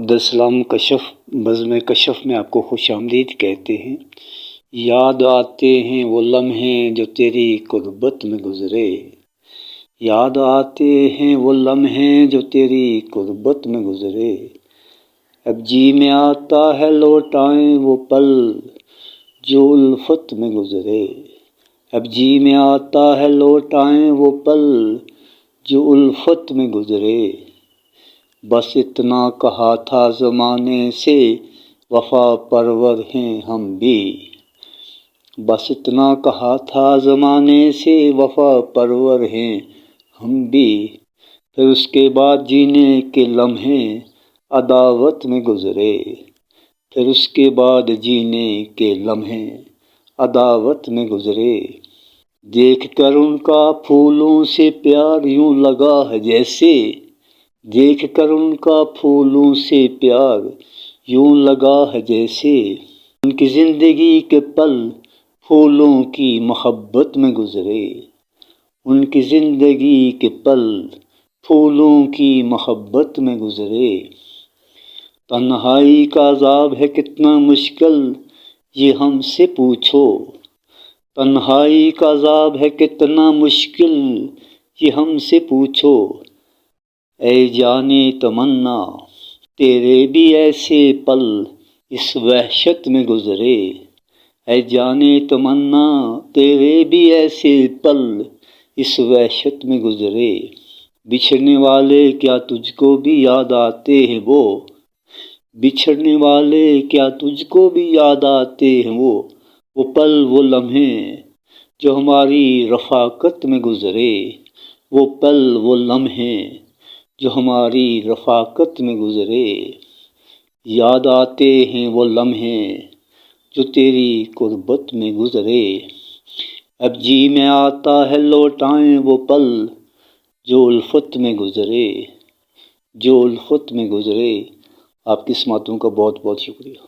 عبدالسلام کشف بزم کشف میں آپ کو خوش آمدید کہتے ہیں۔ یاد آتے ہیں وہ لمحے جو تیری قربت میں گزرے، یاد آتے ہیں وہ لمحے جو تیری قربت میں گزرے، اب جی میں آتا ہے لوٹائیں وہ پل جو الفت میں گزرے، اب جی میں آتا ہے لوٹائیں وہ پل جو الفت میں گزرے، بس اتنا کہا تھا زمانے سے وفا پرور ہیں ہم بھی، بس اتنا کہا تھا زمانے سے وفا پرور ہیں ہم بھی، پھر اس کے بعد جینے کے لمحے عداوت میں گزرے، پھر اس کے بعد جینے کے لمحے عداوت میں گزرے، دیکھ کر ان کا پھولوں سے پیار یوں لگا ہے جیسے، دیکھ کر ان کا پھولوں سے پیار یوں لگا ہے جیسے، ان کی زندگی کے پل پھولوں کی محبت میں گزرے، ان کی زندگی کے پل پھولوں کی محبت میں گزرے، تنہائی کا عذاب ہے کتنا مشکل یہ ہم سے پوچھو، تنہائی کا عذاب ہے کتنا مشکل یہ ہم سے پوچھو، اے جانے تمنا تیرے بھی ایسے پل اس وحشت میں گزرے، اے جانے تمنا تیرے بھی ایسے پل اس وحشت میں گزرے، بچھڑنے والے کیا تجھ کو بھی یاد آتے ہیں بچھڑنے والے کیا تجھ کو بھی یاد آتے ہیں وہ پل وہ لمحے جو ہماری رفاقت میں گزرے، وہ پل وہ لمحے جو ہماری رفاقت میں گزرے، یاد آتے ہیں وہ لمحے جو تیری قربت میں گزرے، اب جی میں آتا ہے لوٹائیں وہ پل جو الفت میں گزرے، جو الفت میں گزرے۔ آپ کی سماعتوں کا بہت بہت شکریہ۔